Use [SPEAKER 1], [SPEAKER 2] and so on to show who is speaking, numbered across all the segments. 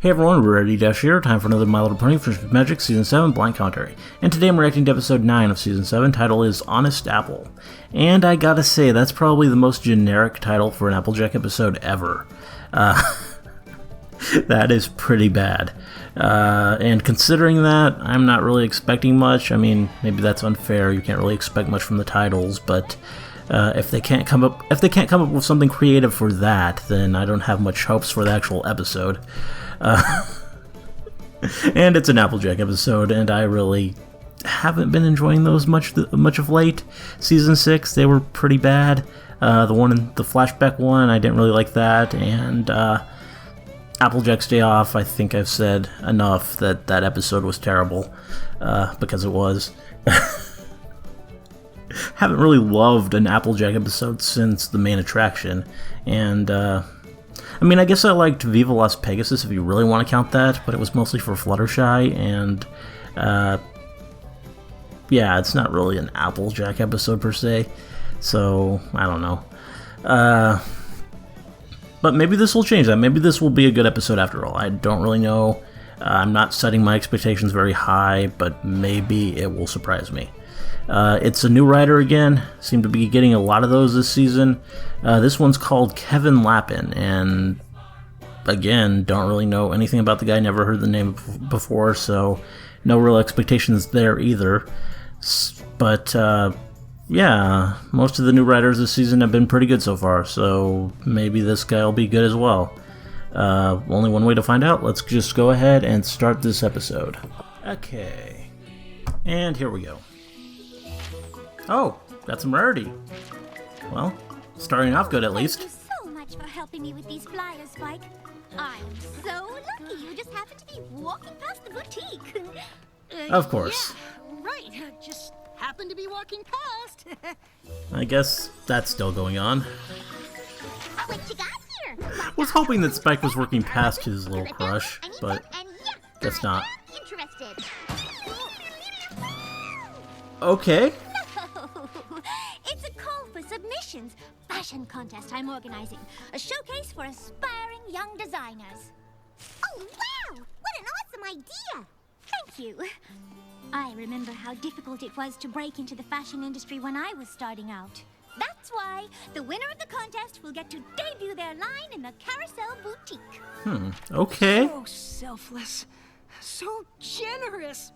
[SPEAKER 1] Hey everyone, we're Ready Dash here, time for another My Little Pony Friendship Magic Season 7 Blind Commentary. And today I'm reacting to episode 9 of Season 7, title is Honest Apple. And I gotta say, that's probably the most generic title for an Applejack episode ever. That is pretty bad. And considering that, I'm not really expecting much. I mean, maybe that's unfair, you can't really expect much from the titles, but if they can't come up with something creative for that, then I don't have much hopes for the actual episode. And it's an Applejack episode, and I really haven't been enjoying those much of late. Season 6, they were pretty bad. The flashback one, I didn't really like that, and Applejack's Day Off, I think I've said enough that that episode was terrible, because it was. Haven't really loved an Applejack episode since the main attraction, and I mean, I guess I liked Viva Las Pegasus if you really want to count that, but it was mostly for Fluttershy, and yeah, it's not really an Applejack episode per se, so I don't know. But maybe this will change that. Maybe this will be a good episode after all. I don't really know. I'm not setting my expectations very high, but maybe it will surprise me. It's a new writer again. Seem to be getting a lot of those this season. This one's called Kevin Lappin, and again, don't really know anything about the guy. Never heard the name before, so no real expectations there either. But yeah, most of the new writers this season have been pretty good so far, so maybe this guy will be good as well. Only one way to find out. Let's just go ahead and start this episode. Okay, and here we go. Oh, got some rarity. Well, starting off good at least.
[SPEAKER 2] Thank you so much for helping me with these flyers, Spike. I'm so lucky you just happened to be walking past the boutique.
[SPEAKER 1] Of course.
[SPEAKER 3] Yeah, right. Just happened to be walking past.
[SPEAKER 1] I guess that's still going on.
[SPEAKER 2] What you got here?
[SPEAKER 1] Was hoping that Spike was working past his little crush, but guess not.
[SPEAKER 2] Interested.
[SPEAKER 1] Okay.
[SPEAKER 2] It's a call for submissions. Fashion contest I'm organizing. A showcase for aspiring young designers. Oh, wow! What an awesome idea! Thank you. I remember how difficult it was to break into the fashion industry when I was starting out. That's why the winner of the contest will get to debut their line in the Carousel Boutique.
[SPEAKER 1] Okay.
[SPEAKER 3] So selfless. So generous.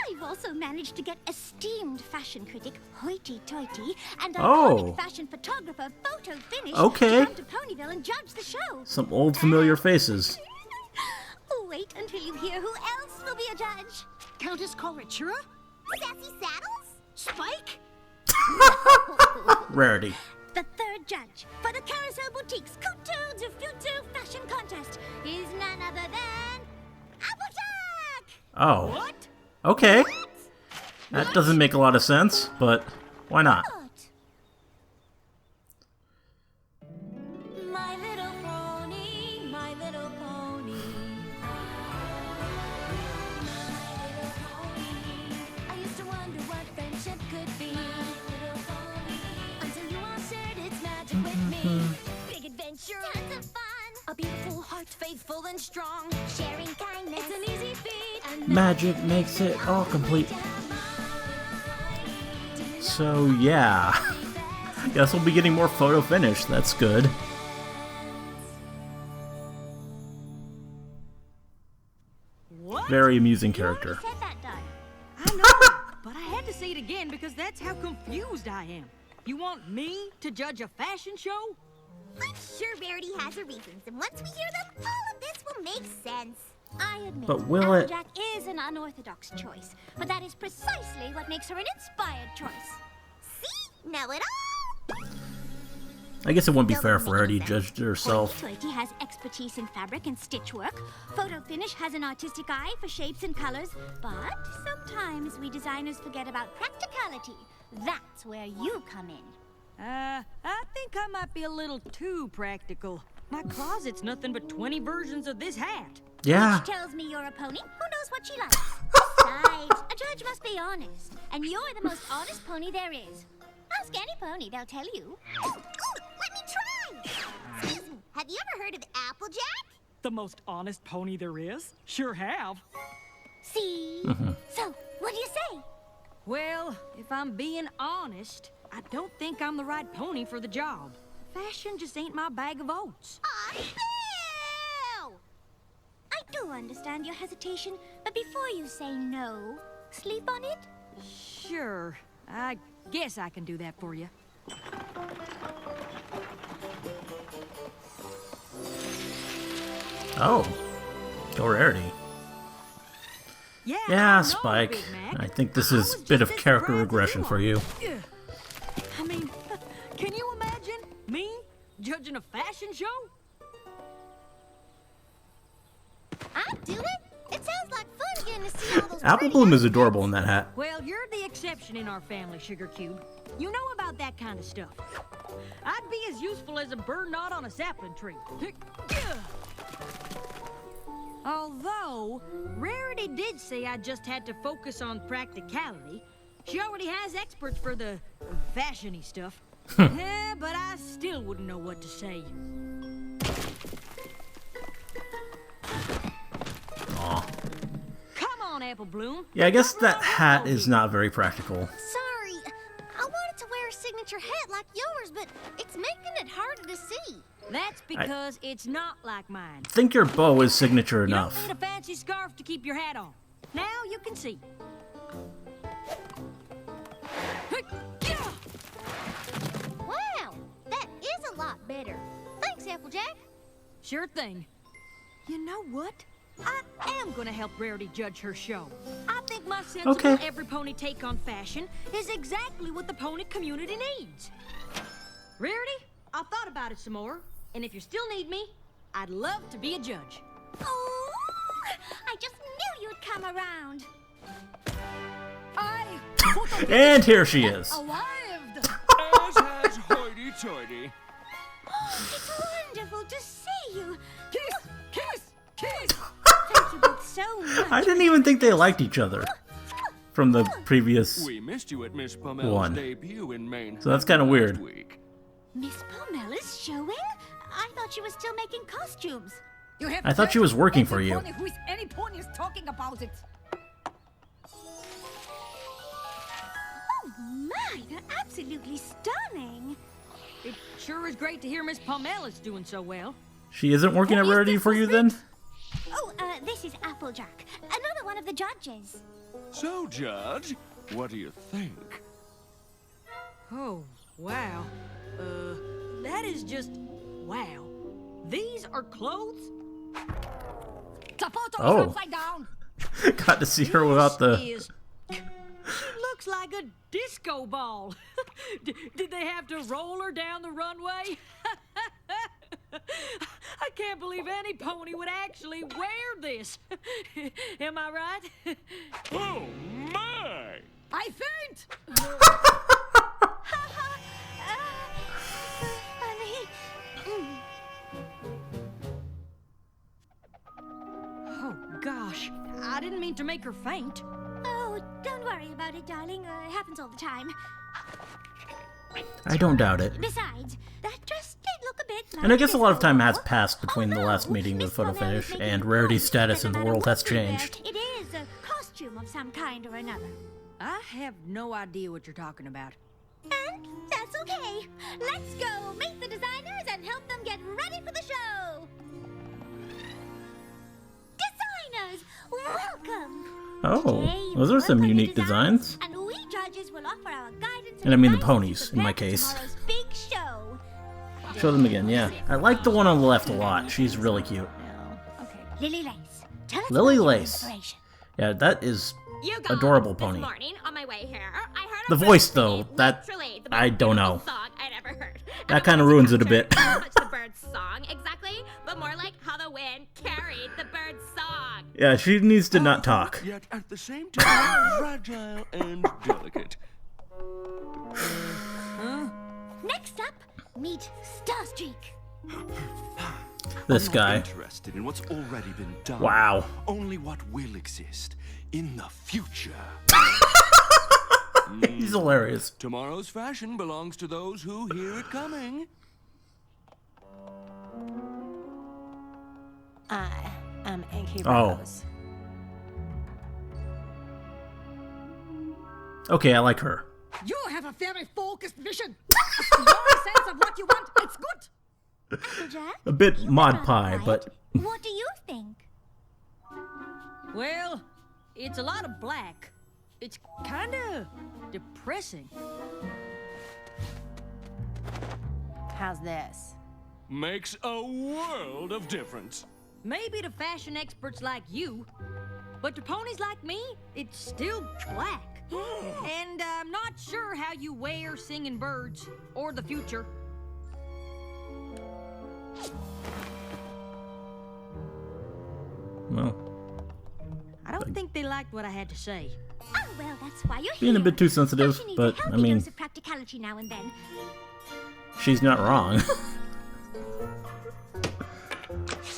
[SPEAKER 2] I've also managed to get esteemed fashion critic Hoity Toity and
[SPEAKER 1] Oh.
[SPEAKER 2] iconic fashion photographer Photo Finish
[SPEAKER 1] Okay.
[SPEAKER 2] to come to Ponyville and judge the show.
[SPEAKER 1] Some old familiar faces.
[SPEAKER 2] Wait until you hear who else will be a judge.
[SPEAKER 3] Countess Coritura?
[SPEAKER 2] Sassy Saddles?
[SPEAKER 3] Spike?
[SPEAKER 1] Rarity.
[SPEAKER 2] The third judge for the Carousel Boutique's Couture du Futur Fashion Contest is none other than Applejack!
[SPEAKER 1] Oh.
[SPEAKER 3] What?
[SPEAKER 1] Okay. That doesn't make a lot of sense, but why not?
[SPEAKER 2] My little pony, my little pony. My little pony. I used to wonder what friendship could be. Until you all shared its magic with me. Big adventure, tons of fun. A beautiful heart, faithful and strong. Sharing kindness, it's an easy feat. And
[SPEAKER 1] Magic makes it all complete. So yeah. Guess we'll be getting more Photo Finish. That's good.
[SPEAKER 3] What?
[SPEAKER 1] Very amusing character.
[SPEAKER 2] said that, Doug.
[SPEAKER 3] I know, but I had to say it again because that's how confused I am. You want me to judge a fashion show?
[SPEAKER 2] I'm sure Rarity has her reasons, and once we hear them, all of this will make sense. I admit,
[SPEAKER 1] But will it-
[SPEAKER 2] Applejack is an unorthodox choice, but that is precisely what makes her an inspired choice. See? Know it all!
[SPEAKER 1] I guess it wouldn't be fair for Rarity to judge herself.
[SPEAKER 2] Hoity has expertise in fabric and stitchwork. Photo Finish has an artistic eye for shapes and colors. But sometimes we designers forget about practicality. That's where you come in.
[SPEAKER 3] I think I might be a little too practical. My closet's nothing but 20 versions of this hat.
[SPEAKER 1] Yeah.
[SPEAKER 2] Which tells me you're a pony who knows what she likes. Besides, a judge must be honest. And you're the most honest pony there is. Ask any pony, they'll tell you. Ooh, let me try! Excuse me, have you ever heard of Applejack?
[SPEAKER 3] The most honest pony there is. Sure have.
[SPEAKER 2] See? So, what do you say?
[SPEAKER 3] Well, if I'm being honest, I don't think I'm the right pony for the job. Fashion just ain't my bag of oats.
[SPEAKER 2] Aw, Phil! I do understand your hesitation, but before you say no, sleep on it?
[SPEAKER 3] Sure. I guess I can do that for you.
[SPEAKER 1] Oh. Go Rarity.
[SPEAKER 3] Yeah,
[SPEAKER 1] Yeah,
[SPEAKER 3] I know,
[SPEAKER 1] Spike.
[SPEAKER 3] Big Mac.
[SPEAKER 1] I think this
[SPEAKER 3] I
[SPEAKER 1] is a
[SPEAKER 3] was
[SPEAKER 1] bit
[SPEAKER 3] just
[SPEAKER 1] of
[SPEAKER 3] as
[SPEAKER 1] character
[SPEAKER 3] surprised as
[SPEAKER 1] regression
[SPEAKER 3] you
[SPEAKER 1] for
[SPEAKER 3] are.
[SPEAKER 1] you.
[SPEAKER 3] I mean, can you imagine me judging a fashion show?
[SPEAKER 2] I'd do it. It sounds like fun getting to see all those
[SPEAKER 1] Apple
[SPEAKER 2] pretty
[SPEAKER 1] Bloom is
[SPEAKER 2] outfits.
[SPEAKER 1] adorable in that hat.
[SPEAKER 3] Well, you're the exception in our family, Sugar Cube. You know about that kind of stuff. I'd be as useful as a bird knot on a sapling tree. Although, Rarity did say I just had to focus on practicality. She already has experts for the fashion-y stuff. Yeah, but I still wouldn't know what to say.
[SPEAKER 1] Aw.
[SPEAKER 3] Come on, Apple Bloom.
[SPEAKER 1] Yeah, I guess
[SPEAKER 3] Come
[SPEAKER 1] that
[SPEAKER 3] on,
[SPEAKER 1] hat
[SPEAKER 3] Apple
[SPEAKER 1] is not very practical.
[SPEAKER 2] Sorry. I wanted to wear a signature hat like yours, but it's making it harder to see.
[SPEAKER 3] That's because it's not like mine.
[SPEAKER 1] I think your bow is signature
[SPEAKER 3] You
[SPEAKER 1] enough.
[SPEAKER 3] don't need a fancy scarf to keep your hat on. Now you can see.
[SPEAKER 2] Wow, that is a lot better. Thanks, Applejack.
[SPEAKER 3] Sure thing. You know what? I am gonna help Rarity judge her show. I think my sensible
[SPEAKER 1] Okay.
[SPEAKER 3] every pony take on fashion is exactly what the pony community needs. Rarity, I've thought about it some more, and if you still need me, I'd love to be a judge.
[SPEAKER 2] Oh, I just knew you'd come around.
[SPEAKER 1] And here she is.
[SPEAKER 3] Arrived!
[SPEAKER 4] As has hoity-toity.
[SPEAKER 2] It's wonderful to see you.
[SPEAKER 3] Kiss! Kiss! Kiss!
[SPEAKER 2] Thank you both so much.
[SPEAKER 1] I didn't even think they liked each other from the previous.
[SPEAKER 4] We missed you at Miss Pomel's
[SPEAKER 1] One.
[SPEAKER 4] debut in Maine.
[SPEAKER 1] So that's kinda weird.
[SPEAKER 4] last week.
[SPEAKER 2] Miss Pomella's showing? I thought she was still making costumes.
[SPEAKER 3] You have
[SPEAKER 1] I thought she was working for you.
[SPEAKER 3] Any pony is talking about it.
[SPEAKER 2] Oh my, they're absolutely stunning.
[SPEAKER 3] It sure is great to hear Miss Pomella's doing so well.
[SPEAKER 1] She isn't working at Rarity for you then?
[SPEAKER 2] Oh, this is Applejack, another one of the judges.
[SPEAKER 4] So, Judge, what do you think?
[SPEAKER 3] Oh, wow. That is just wow. These are clothes? The photo
[SPEAKER 1] Oh.
[SPEAKER 3] is upside down.
[SPEAKER 1] Got to see her without the.
[SPEAKER 3] Is... It looks like a disco ball. Did they have to roll her down the runway? I can't believe any pony would actually wear this. Am I right?
[SPEAKER 4] Oh, my!
[SPEAKER 3] I faint!
[SPEAKER 2] Funny.
[SPEAKER 3] Oh, gosh. I didn't mean to make her faint.
[SPEAKER 2] Oh, don't worry about it, darling. It happens all the time.
[SPEAKER 1] I don't doubt it.
[SPEAKER 2] Besides, that dress did look a bit like
[SPEAKER 1] And I guess a lot of time has
[SPEAKER 2] disco.
[SPEAKER 1] passed between the last meeting with
[SPEAKER 2] Miss
[SPEAKER 1] Photo
[SPEAKER 2] Pomella's
[SPEAKER 1] Finish
[SPEAKER 2] making
[SPEAKER 1] and
[SPEAKER 2] a
[SPEAKER 1] Rarity's
[SPEAKER 2] point
[SPEAKER 1] status
[SPEAKER 2] that
[SPEAKER 1] in the
[SPEAKER 2] no matter
[SPEAKER 1] world has
[SPEAKER 2] what we wear,
[SPEAKER 1] changed.
[SPEAKER 2] It is a costume of some kind or another.
[SPEAKER 3] I have no idea what you're talking about.
[SPEAKER 2] And that's okay. Let's go meet the designers and help them get ready for the show. Designers, welcome.
[SPEAKER 1] Oh,
[SPEAKER 2] Today,
[SPEAKER 1] those
[SPEAKER 2] you
[SPEAKER 1] are some
[SPEAKER 2] work on your
[SPEAKER 1] unique designs.
[SPEAKER 2] And we judges will offer our guidance
[SPEAKER 1] And I mean the
[SPEAKER 2] advice
[SPEAKER 1] ponies,
[SPEAKER 2] to
[SPEAKER 1] in my
[SPEAKER 2] prepare for
[SPEAKER 1] case.
[SPEAKER 2] tomorrow's big show.
[SPEAKER 1] Show them again, yeah. I like the one on the left a lot. She's really cute.
[SPEAKER 2] Lily Lace. Tell us
[SPEAKER 1] Lily
[SPEAKER 2] about your
[SPEAKER 1] Lace.
[SPEAKER 2] inspiration.
[SPEAKER 1] Yeah, that is
[SPEAKER 5] You guys,
[SPEAKER 1] adorable
[SPEAKER 5] this
[SPEAKER 1] pony.
[SPEAKER 5] morning on my way here, I heard
[SPEAKER 1] The
[SPEAKER 5] a
[SPEAKER 1] voice,
[SPEAKER 5] bird
[SPEAKER 1] though,
[SPEAKER 5] singing
[SPEAKER 1] that-
[SPEAKER 5] literally the
[SPEAKER 1] I
[SPEAKER 5] most
[SPEAKER 1] don't
[SPEAKER 5] beautiful
[SPEAKER 1] know.
[SPEAKER 5] song I'd ever heard.
[SPEAKER 1] That kinda ruins it a bit.
[SPEAKER 5] Not so much the bird's song exactly, but more like how the wind carried the bird's song.
[SPEAKER 1] Yeah, she needs to not talk.
[SPEAKER 4] Yet at the same time, fragile and delicate.
[SPEAKER 2] Next up, meet Starstreak.
[SPEAKER 1] This
[SPEAKER 6] I'm not
[SPEAKER 1] guy.
[SPEAKER 6] interested in what's already been done.
[SPEAKER 1] Wow.
[SPEAKER 6] Only what will exist in the future.
[SPEAKER 1] He's hilarious.
[SPEAKER 4] Tomorrow's fashion belongs to those who hear it coming.
[SPEAKER 7] I'm Inky
[SPEAKER 1] Oh.
[SPEAKER 7] Rose.
[SPEAKER 1] Okay, I like her.
[SPEAKER 8] You have a very focused vision. A strong sense of what you want. It's good.
[SPEAKER 2] Applejack?
[SPEAKER 1] A bit
[SPEAKER 2] You
[SPEAKER 1] Mod
[SPEAKER 2] look
[SPEAKER 1] Pie,
[SPEAKER 2] quiet.
[SPEAKER 1] but
[SPEAKER 2] What do you think?
[SPEAKER 3] Well, it's a lot of black. It's kinda depressing.
[SPEAKER 7] How's this?
[SPEAKER 4] Makes a world of difference.
[SPEAKER 3] Maybe to fashion experts like you, but to ponies like me, it's still black. And I'm not sure how you wear singing birds or the future.
[SPEAKER 1] well,
[SPEAKER 3] I don't think they liked what I had to say.
[SPEAKER 2] Oh, well, that's why you're
[SPEAKER 1] being a
[SPEAKER 2] here.
[SPEAKER 1] bit too sensitive,
[SPEAKER 2] Fashion needs
[SPEAKER 1] but
[SPEAKER 2] a
[SPEAKER 1] I
[SPEAKER 2] healthy
[SPEAKER 1] mean,
[SPEAKER 2] dose of practicality now and then.
[SPEAKER 1] she's not wrong.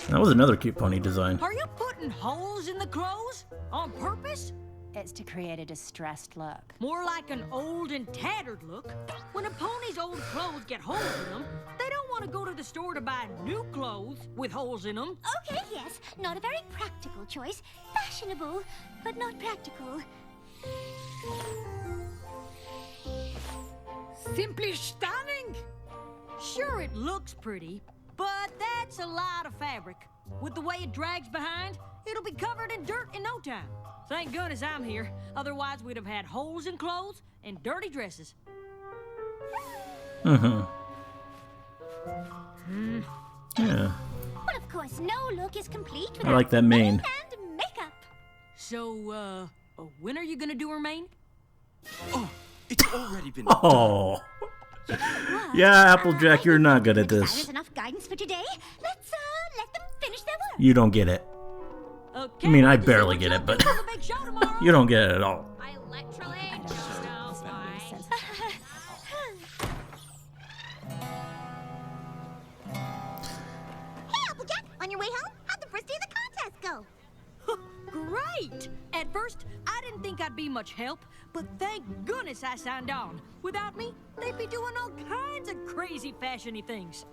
[SPEAKER 1] That was another cute pony design.
[SPEAKER 3] Are you putting holes in the clothes on purpose?
[SPEAKER 7] It's to create a distressed look.
[SPEAKER 3] More like an old and tattered look. When a pony's old clothes get holes in them, they don't want to go to the store to buy new clothes with holes in them.
[SPEAKER 2] Okay, yes, not a very practical choice. Fashionable, but not practical.
[SPEAKER 8] Simply stunning.
[SPEAKER 3] Sure, it looks pretty, but that's a lot of fabric. With the way it drags behind, it'll be covered in dirt in no time. Thank goodness I'm here. Otherwise, we'd have had holes in clothes and dirty dresses.
[SPEAKER 1] Yeah.
[SPEAKER 2] Well, of course, no look is complete without
[SPEAKER 1] I like that mane.
[SPEAKER 2] and makeup.
[SPEAKER 3] So, when are you gonna do her mane?
[SPEAKER 6] Oh, it's already been
[SPEAKER 1] Oh. Yeah, Applejack, you're not good at
[SPEAKER 2] Designers
[SPEAKER 1] this.
[SPEAKER 2] enough guidance for today. Let's let them finish their work.
[SPEAKER 1] You don't get it.
[SPEAKER 3] Okay,
[SPEAKER 1] I mean, I
[SPEAKER 3] let's see
[SPEAKER 1] barely
[SPEAKER 3] what
[SPEAKER 1] get
[SPEAKER 3] y'all
[SPEAKER 1] it, but
[SPEAKER 3] do for the big show tomorrow.
[SPEAKER 1] you don't get it at all.
[SPEAKER 5] I literally don't know why.
[SPEAKER 2] Hey, Applejack, on your way home, how'd the first day of the contest go?
[SPEAKER 3] Great! At first, I didn't think I'd be much help, but thank goodness I signed on. Without me, they'd be doing all kinds of crazy fashion-y things.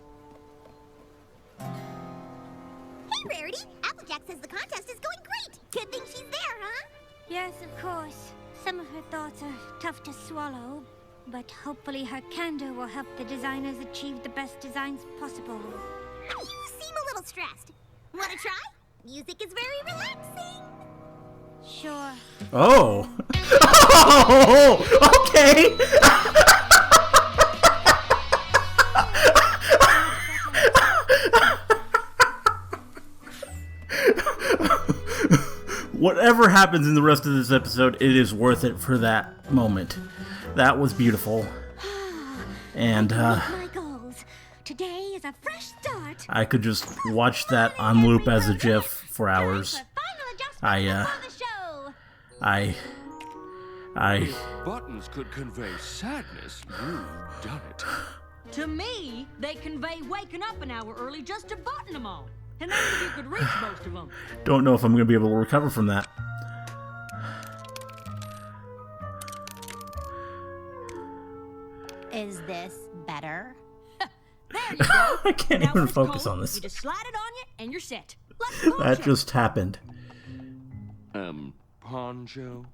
[SPEAKER 2] Hey, Rarity, Applejack says the contest is going great. Good thing she's there, huh? Yes, of course. Some of her thoughts are tough to swallow, but hopefully her candor will help the designers achieve the best designs possible. You seem a little stressed. Want to try? Music is very relaxing. Sure.
[SPEAKER 1] Oh. Oh, okay. Whatever happens in the rest of this episode, it is worth it for that moment. That was beautiful. And
[SPEAKER 2] My goals. Today is a fresh start.
[SPEAKER 1] I could just watch that on loop as a GIF for hours. I
[SPEAKER 4] Buttons could convey sadness. You've done it.
[SPEAKER 3] To me, they convey waking up an hour early just to button them on. And that's if you could reach most of them.
[SPEAKER 1] don't know if I'm going to be able to recover from that.
[SPEAKER 7] Is this better?
[SPEAKER 3] There you go.
[SPEAKER 1] I can't
[SPEAKER 3] Now
[SPEAKER 1] even
[SPEAKER 3] when it's
[SPEAKER 1] focus
[SPEAKER 3] cold,
[SPEAKER 1] on this.
[SPEAKER 3] You just slide it on you, and you're set. Like a
[SPEAKER 1] That
[SPEAKER 3] poncho.
[SPEAKER 1] just happened.
[SPEAKER 4] Poncho?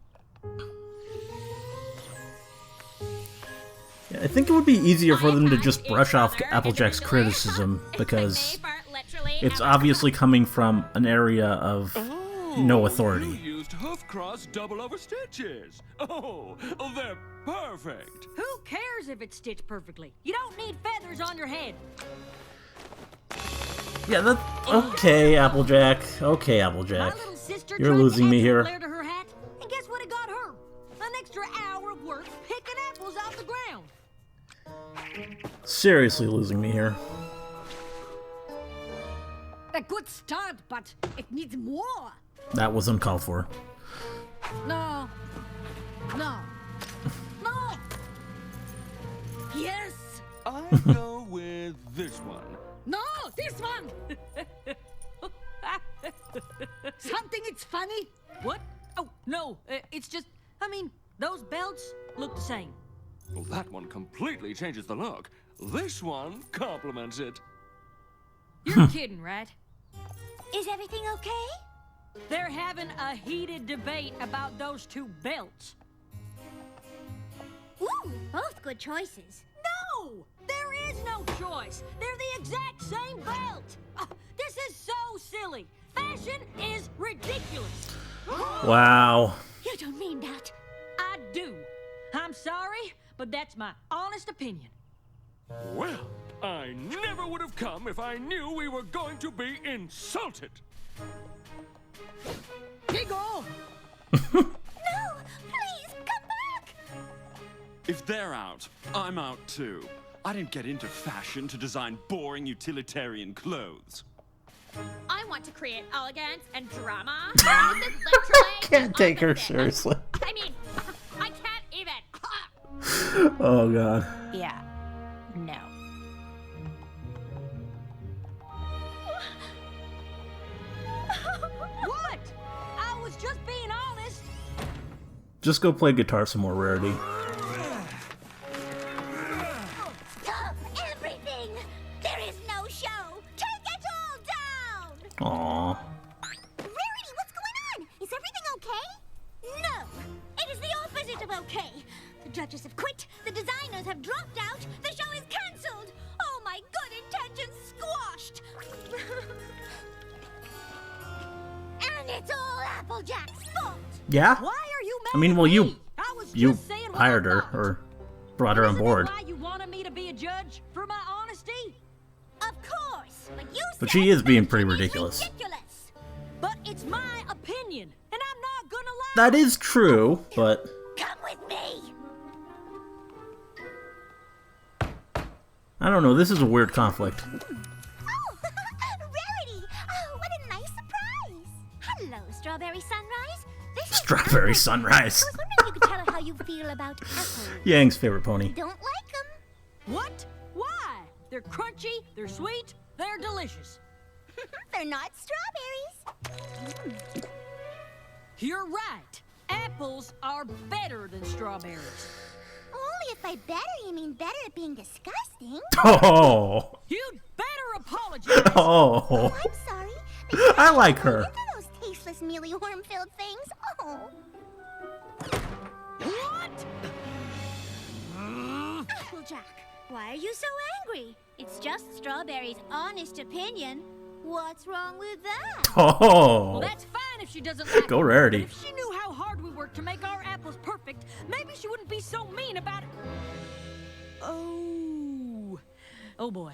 [SPEAKER 1] Yeah, I think it would be easier for them to
[SPEAKER 5] My
[SPEAKER 1] just
[SPEAKER 5] pun
[SPEAKER 1] brush
[SPEAKER 5] is
[SPEAKER 1] off
[SPEAKER 5] rather
[SPEAKER 1] Applejack's
[SPEAKER 5] individually.
[SPEAKER 1] criticism because
[SPEAKER 5] They are literally
[SPEAKER 1] it's
[SPEAKER 5] our-
[SPEAKER 1] obviously coming from an area of no
[SPEAKER 4] You
[SPEAKER 1] authority.
[SPEAKER 4] used hoof cross double over stitches. Oh, they're perfect.
[SPEAKER 3] Who cares if it's stitched perfectly? You don't need feathers on your head.
[SPEAKER 1] Yeah, that. Okay, Applejack. Okay,
[SPEAKER 3] My
[SPEAKER 1] Applejack.
[SPEAKER 3] little sister
[SPEAKER 1] You're
[SPEAKER 3] tried
[SPEAKER 1] losing
[SPEAKER 3] to
[SPEAKER 1] me
[SPEAKER 3] add
[SPEAKER 1] here.
[SPEAKER 3] some flair to her hat, and guess what it got her? An extra hour of work picking apples off the ground.
[SPEAKER 1] Seriously losing me here.
[SPEAKER 8] A good start, but it needs more.
[SPEAKER 1] That was uncalled for.
[SPEAKER 8] No. No. No. Yes.
[SPEAKER 4] I go with this one.
[SPEAKER 8] No, this one. Something it's funny.
[SPEAKER 3] What? Oh, no, it's just, I mean, those belts look the same.
[SPEAKER 4] Well, that one completely changes the look. This one complements it.
[SPEAKER 3] You're kidding, right?
[SPEAKER 2] Is everything okay?
[SPEAKER 3] They're having a heated debate about those two belts.
[SPEAKER 2] Ooh, both good choices.
[SPEAKER 3] No! There is no choice. They're the exact same belt. This is so silly. Fashion is ridiculous.
[SPEAKER 1] Wow.
[SPEAKER 2] You don't mean that.
[SPEAKER 3] I do. I'm sorry, but that's my honest opinion.
[SPEAKER 4] Well, I never would have come if I knew we were going to be insulted.
[SPEAKER 8] Digo!
[SPEAKER 2] No, please, come back!
[SPEAKER 6] If they're out, I'm out too. I didn't get into fashion to design boring utilitarian clothes.
[SPEAKER 5] I want to create elegance and drama. This is literally
[SPEAKER 1] Can't take her
[SPEAKER 5] opposite.
[SPEAKER 1] seriously.
[SPEAKER 5] I mean, I can't even.
[SPEAKER 1] Oh god.
[SPEAKER 7] Yeah. No.
[SPEAKER 3] What? I was just being honest.
[SPEAKER 1] Just go play guitar some more, Rarity.
[SPEAKER 2] Stop everything! There is no show! Take it all down!
[SPEAKER 1] Aww.
[SPEAKER 2] Rarity, what's going on? Is everything okay? No! It is the opposite of okay! The judges have quit, the designers have dropped out, the show is cancelled! All my good intentions squashed! And it's all Applejack's fault!
[SPEAKER 1] Yeah?
[SPEAKER 3] Why are you mad
[SPEAKER 1] I mean,
[SPEAKER 3] at
[SPEAKER 1] well,
[SPEAKER 3] me?
[SPEAKER 1] you
[SPEAKER 3] I was
[SPEAKER 1] you
[SPEAKER 3] just saying what
[SPEAKER 1] hired
[SPEAKER 3] I
[SPEAKER 1] her
[SPEAKER 3] thought.
[SPEAKER 1] or brought her on
[SPEAKER 3] Isn't
[SPEAKER 1] board.
[SPEAKER 3] that why you wanted me to be a judge? For my honesty?
[SPEAKER 2] Of course! But you
[SPEAKER 1] But
[SPEAKER 2] said
[SPEAKER 1] she is being
[SPEAKER 2] fashion
[SPEAKER 1] pretty
[SPEAKER 2] is
[SPEAKER 1] ridiculous.
[SPEAKER 2] ridiculous.
[SPEAKER 3] But it's my opinion, and I'm not gonna lie.
[SPEAKER 1] That is true, but
[SPEAKER 2] Come with me!
[SPEAKER 1] I don't know, this is a weird conflict.
[SPEAKER 2] Oh, Rarity! Oh, what a nice surprise! Hello, Strawberry Sunrise. This is
[SPEAKER 1] Strawberry
[SPEAKER 2] Apple.
[SPEAKER 1] Sunrise.
[SPEAKER 2] I was wondering if you could tell her how you feel about apples.
[SPEAKER 1] Yang's favorite pony.
[SPEAKER 2] Don't like them.
[SPEAKER 3] What? Why? They're crunchy, they're sweet, they're delicious.
[SPEAKER 2] They're not strawberries.
[SPEAKER 3] You're right. Apples are better than strawberries.
[SPEAKER 2] Only if by better you mean better at being disgusting.
[SPEAKER 1] Oh.
[SPEAKER 3] You'd better apologize.
[SPEAKER 1] Oh.
[SPEAKER 2] I'm sorry.
[SPEAKER 1] I like her.
[SPEAKER 2] Look at those tasteless, mealy, worm-filled things. Oh.
[SPEAKER 3] What?
[SPEAKER 2] Applejack, why are you so angry? It's just Strawberry's honest opinion. What's wrong with that?
[SPEAKER 3] Well,
[SPEAKER 1] Oh.
[SPEAKER 3] that's fine if she doesn't like
[SPEAKER 1] Go
[SPEAKER 3] it.
[SPEAKER 1] Rarity.
[SPEAKER 3] But if she knew how hard we worked to make our apples perfect, maybe she wouldn't be so mean about it. Oh. Oh boy.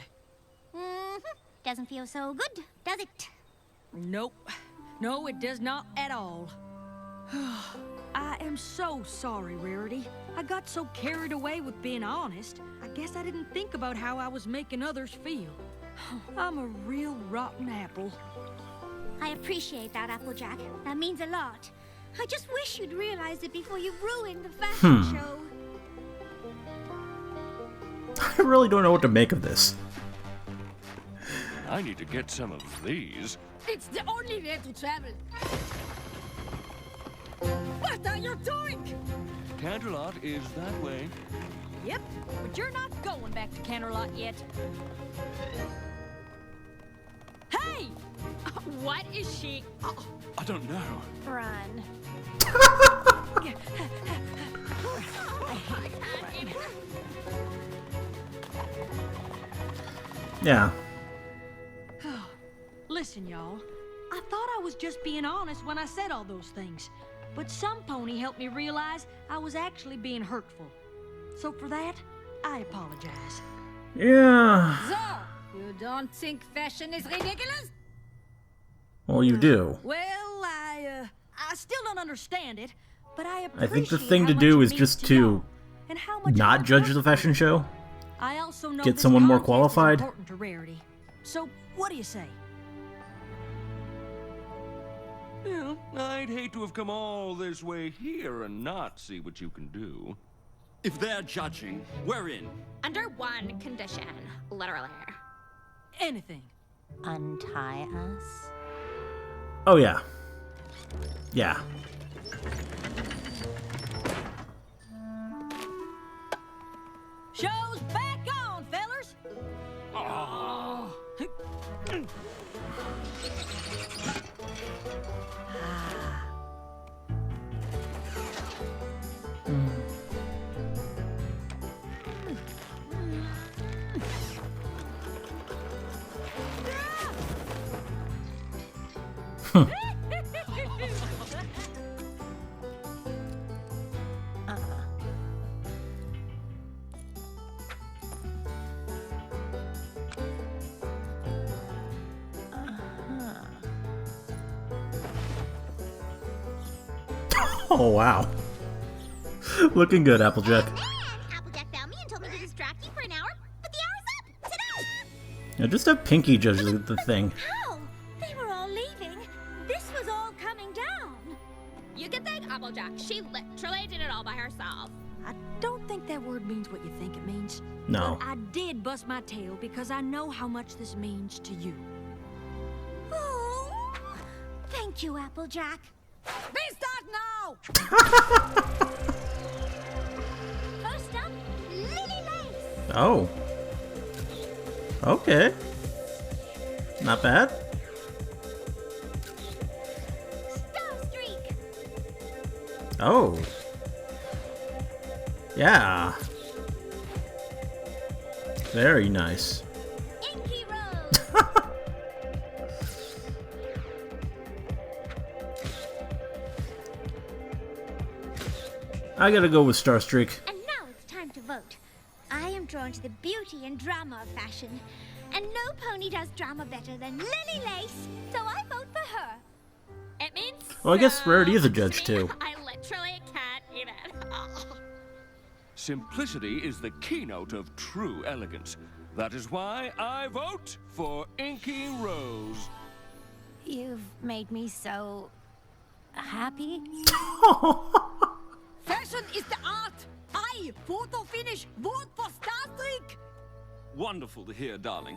[SPEAKER 2] Mm-hmm. Doesn't feel so good, does it?
[SPEAKER 3] Nope. No, it does not at all. I am so sorry, Rarity. I got so carried away with being honest, I guess I didn't think about how I was making others feel. I'm a real rotten apple.
[SPEAKER 2] I appreciate that, Applejack. That means a lot. I just wish you'd realized it before you ruined the fashion show.
[SPEAKER 1] I really don't know what to make of this.
[SPEAKER 4] I need to get some of these.
[SPEAKER 8] It's the only way to travel. What are you doing?
[SPEAKER 4] Canterlot is that way.
[SPEAKER 3] Yep, but you're not going back to Canterlot yet. Hey!
[SPEAKER 5] What is she?
[SPEAKER 6] I don't know.
[SPEAKER 7] Run.
[SPEAKER 1] Yeah.
[SPEAKER 3] Listen, y'all. I thought I was just being honest when I said all those things. But some pony helped me realize I was actually being hurtful. So for that, I apologize.
[SPEAKER 1] Yeah.
[SPEAKER 8] So, you don't think fashion is ridiculous?
[SPEAKER 1] Well, you do.
[SPEAKER 3] Well, I still don't understand it, but I
[SPEAKER 1] I
[SPEAKER 3] appreciate
[SPEAKER 1] think the thing
[SPEAKER 3] how
[SPEAKER 1] to
[SPEAKER 3] much
[SPEAKER 1] do
[SPEAKER 3] it
[SPEAKER 1] is
[SPEAKER 3] means
[SPEAKER 1] just
[SPEAKER 3] to
[SPEAKER 1] to
[SPEAKER 3] y'all, and how much
[SPEAKER 1] not
[SPEAKER 3] hard
[SPEAKER 1] judge
[SPEAKER 3] work
[SPEAKER 1] the
[SPEAKER 3] it
[SPEAKER 1] fashion
[SPEAKER 3] takes.
[SPEAKER 1] show.
[SPEAKER 3] I also know
[SPEAKER 1] Get
[SPEAKER 3] this
[SPEAKER 1] someone more
[SPEAKER 3] contest is
[SPEAKER 1] qualified.
[SPEAKER 3] important to Rarity. So, what do you say?
[SPEAKER 4] Well, I'd hate to have come all this way here and not see what you can do.
[SPEAKER 6] If they're judging, we're in.
[SPEAKER 5] Under one condition, literally.
[SPEAKER 3] Anything.
[SPEAKER 7] Untie us.
[SPEAKER 1] Oh, yeah. Yeah.
[SPEAKER 3] Show's back on, fellers!
[SPEAKER 1] Oh, wow. Looking good, Applejack.
[SPEAKER 2] Applejack found me and told me to distract you for an hour, but the hour's up! Ta-da!
[SPEAKER 1] Yeah, just have Pinky judge the thing.
[SPEAKER 2] How? They were all leaving. This was all coming down.
[SPEAKER 5] You can thank Applejack. She literally did it all by herself.
[SPEAKER 3] I don't think that word means what you think it means.
[SPEAKER 1] No.
[SPEAKER 3] But I did bust my tail because I know how much this means to you.
[SPEAKER 2] Oh, thank you, Applejack.
[SPEAKER 8] Restart now!
[SPEAKER 2] First up, Lily Lace.
[SPEAKER 1] Oh. Okay. Not bad.
[SPEAKER 2] Star Streak.
[SPEAKER 1] Oh. Yeah. Very nice.
[SPEAKER 2] Inky Rose.
[SPEAKER 1] I gotta go with Starstreak.
[SPEAKER 2] And now it's time to vote. I am drawn to the beauty and drama of fashion. And no pony does drama better than Lily Lace, so I vote for her.
[SPEAKER 5] It means
[SPEAKER 1] Well, I guess
[SPEAKER 5] so
[SPEAKER 1] Rarity is a
[SPEAKER 5] much
[SPEAKER 1] judge,
[SPEAKER 5] to me.
[SPEAKER 1] too.
[SPEAKER 5] I literally can't even. Oh.
[SPEAKER 4] Simplicity is the keynote of true elegance. That is why I vote for Inky Rose.
[SPEAKER 7] You've made me so happy.
[SPEAKER 8] Fashion is the art. I, photo finish, vote for Starstreak.
[SPEAKER 6] Wonderful to hear, darling.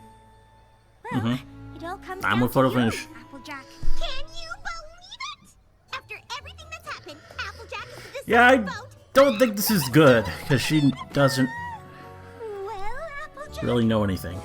[SPEAKER 2] Well, it all comes
[SPEAKER 1] I'm
[SPEAKER 2] down
[SPEAKER 1] with photo
[SPEAKER 2] to you,
[SPEAKER 1] finish.
[SPEAKER 2] Applejack. Can you believe it? After everything that's happened, Applejack is the deciding
[SPEAKER 1] Yeah, I
[SPEAKER 2] vote.
[SPEAKER 1] don't think this is good, because she doesn't
[SPEAKER 2] Well, Applejack.
[SPEAKER 1] really know anything.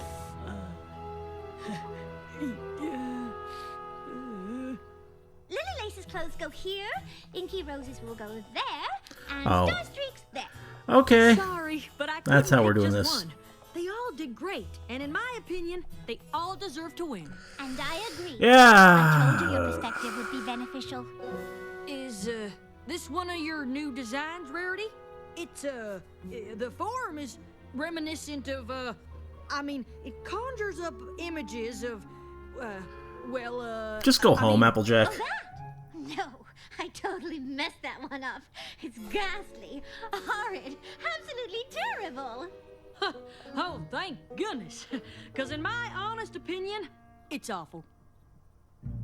[SPEAKER 2] Lily Lace's clothes go here, Inky Rose's will go there, and
[SPEAKER 1] Oh.
[SPEAKER 2] Starstreak's there.
[SPEAKER 1] Okay.
[SPEAKER 3] Sorry, but I
[SPEAKER 1] That's
[SPEAKER 3] couldn't
[SPEAKER 1] how we're
[SPEAKER 3] pick
[SPEAKER 1] doing
[SPEAKER 3] just
[SPEAKER 1] this.
[SPEAKER 3] one. They all did great, and in my opinion, they all deserve to win.
[SPEAKER 2] And I agree. I
[SPEAKER 1] Yeah.
[SPEAKER 2] told you your perspective would be beneficial.
[SPEAKER 3] Is this one of your new designs, Rarity? It's the form is reminiscent of I mean, it conjures up images of
[SPEAKER 1] Just go
[SPEAKER 3] I
[SPEAKER 1] home,
[SPEAKER 3] mean,
[SPEAKER 1] Applejack.
[SPEAKER 2] Oh, that? No, I totally messed that one up. It's ghastly, horrid, absolutely terrible.
[SPEAKER 3] Oh, thank goodness. Because in my honest opinion, it's awful.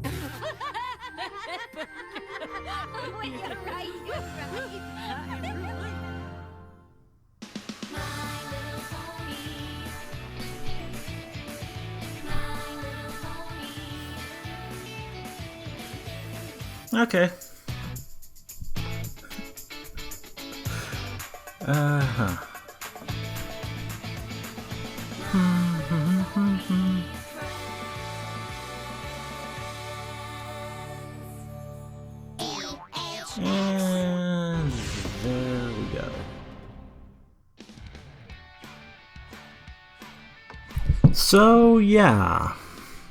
[SPEAKER 2] Oh, you're right, you're right.
[SPEAKER 1] Okay. Uh-huh. And there we go. So, yeah.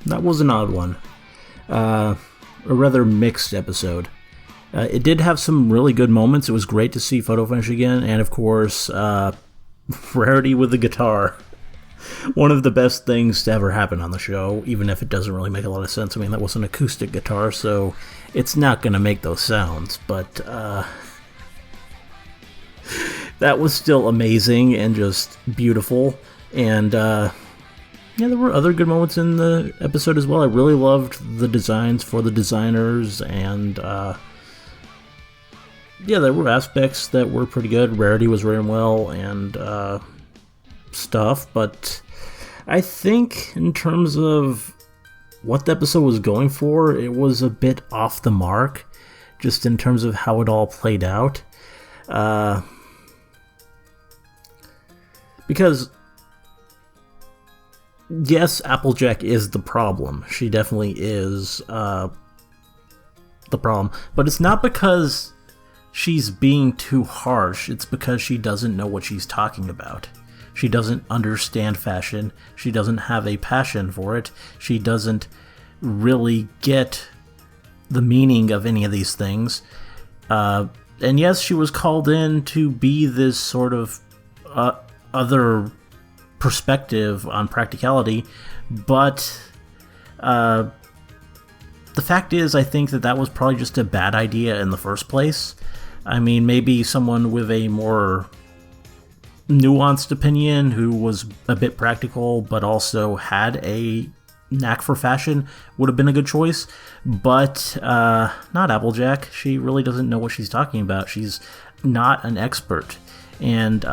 [SPEAKER 1] That was an odd one. A rather mixed episode. It did have some really good moments. It was great to see photo finish again, and of course, Rarity with the guitar. One of the best things to ever happen on the show, even if it doesn't really make a lot of sense. I mean, that was an acoustic guitar, so it's not going to make those sounds, but that was still amazing and just beautiful. And yeah, there were other good moments in the episode as well. I really loved the designs for the designers, and yeah, there were aspects that were pretty good. Rarity was written well, and stuff, but I think in terms of what the episode was going for, it was a bit off the mark, just in terms of how it all played out. Because yes, Applejack is the problem. She definitely is the problem. But it's not because she's being too harsh. It's because she doesn't know what she's talking about. She doesn't understand fashion. She doesn't have a passion for it. She doesn't really get the meaning of any of these things. And yes, she was called in to be this sort of other perspective on practicality, but the fact is, I think that was probably just a bad idea in the first place. I mean, maybe someone with a more nuanced opinion who was a bit practical but also had a knack for fashion would have been a good choice, but not Applejack. She really doesn't know what she's talking about. She's not an expert, and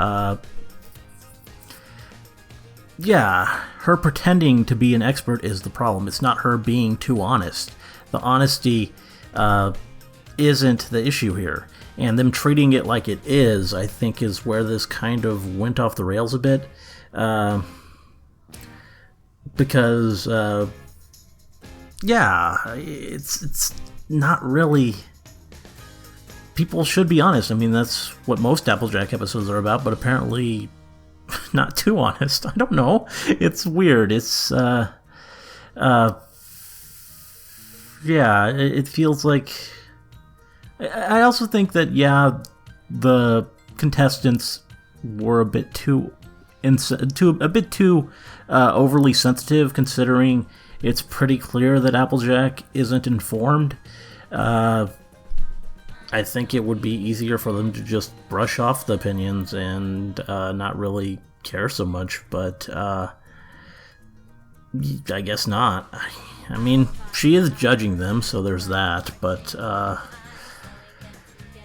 [SPEAKER 1] yeah, her pretending to be an expert is the problem. It's not her being too honest. The honesty isn't the issue here. And them treating it like it is, I think, is where this kind of went off the rails a bit. Because, yeah, it's not really... People should be honest. I mean, that's what most Applejack episodes are about, but apparently not too honest. I don't know. It's weird. It's, yeah, it feels like... I also think that, yeah, the contestants were a bit too overly sensitive, considering it's pretty clear that Applejack isn't informed. I think it would be easier for them to just brush off the opinions and not really care so much, but I guess not. I mean, she is judging them, so there's that, but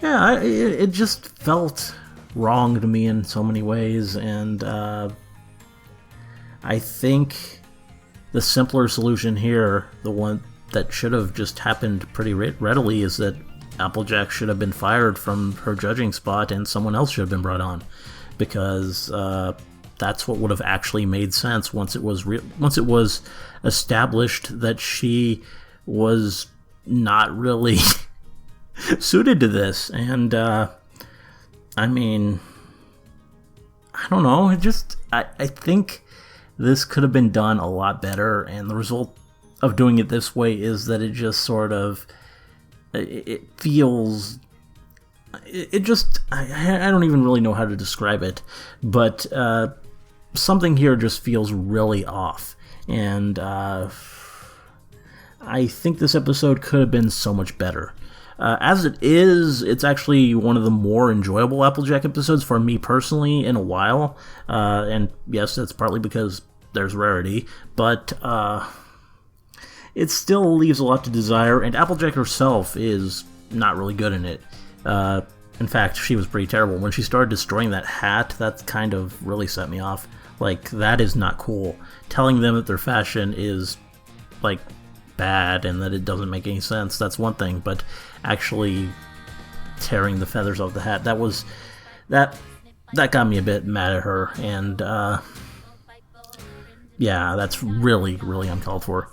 [SPEAKER 1] yeah, it just felt wrong to me in so many ways, and I think the simpler solution here, the one that should have just happened pretty readily, is that Applejack should have been fired from her judging spot and someone else should have been brought on, because that's what would have actually made sense once it was established that she was not really suited to this. And I mean, I don't know, I think this could have been done a lot better, and the result of doing it this way is that it just sort of, it feels, it just, I don't even really know how to describe it, but something here just feels really off, and I think this episode could have been so much better. As it is, it's actually one of the more enjoyable Applejack episodes for me personally in a while, and yes, that's partly because there's rarity, but it still leaves a lot to desire, and Applejack herself is not really good in it. In fact, she was pretty terrible. When she started destroying that hat, that kind of really set me off. Like, that is not cool. Telling them that their fashion is, like, bad and that it doesn't make any sense, that's one thing, but actually tearing the feathers off the hat, that got me a bit mad at her, and yeah, that's really, really uncalled for.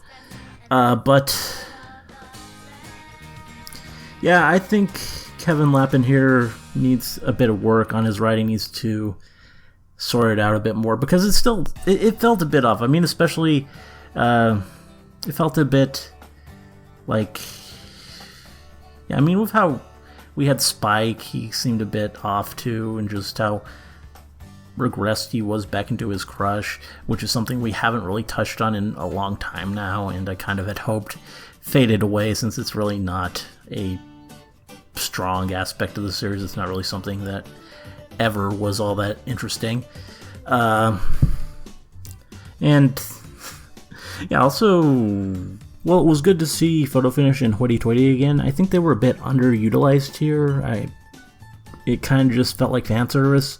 [SPEAKER 1] But yeah, I think Kevin Lappin here needs a bit of work on his writing, needs to sort it out a bit more, because it felt a bit off. I mean, especially it felt a bit like, yeah, I mean, with how we had Spike, he seemed a bit off too, and just how regressed he was back into his crush, which is something we haven't really touched on in a long time now, and I kind of had hoped faded away, since it's really not a strong aspect of the series. It's not really something that ever was all that interesting. And yeah, also, well, it was good to see Photo Finish and Hoity Toity again. I think they were a bit underutilized here. It kind of just felt like fan service.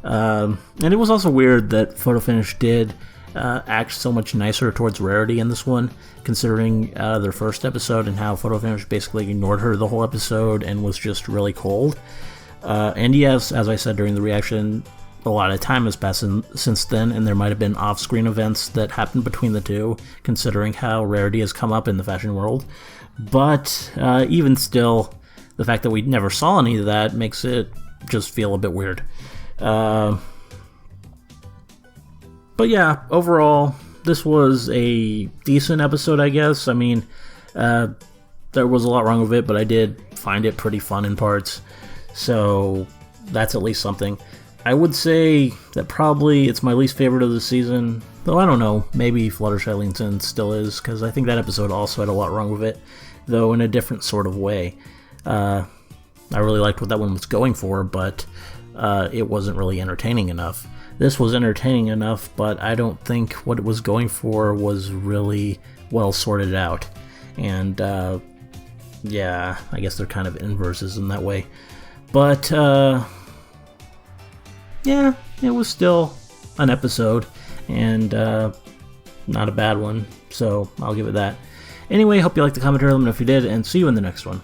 [SPEAKER 1] And it was also weird that Photo Finish did act so much nicer towards Rarity in this one, considering their first episode and how Photo Finish basically ignored her the whole episode and was just really cold. And yes, as I said during the reaction, a lot of time has passed since then, and there might have been off-screen events that happened between the two, considering how Rarity has come up in the fashion world. But even still, the fact that we never saw any of that makes it just feel a bit weird. But yeah, overall, this was a decent episode, I guess. I mean, there was a lot wrong with it, but I did find it pretty fun in parts, so that's at least something. I would say that probably it's my least favorite of the season, though I don't know, maybe Fluttershy Leans In still is, because I think that episode also had a lot wrong with it, though in a different sort of way. I really liked what that one was going for, but it wasn't really entertaining enough. This was entertaining enough, but I don't think what it was going for was really well sorted out. And yeah, I guess they're kind of inverses in that way. But yeah, it was still an episode, and not a bad one, so I'll give it that. Anyway, hope you liked the commentary. Let me know if you did, and see you in the next one.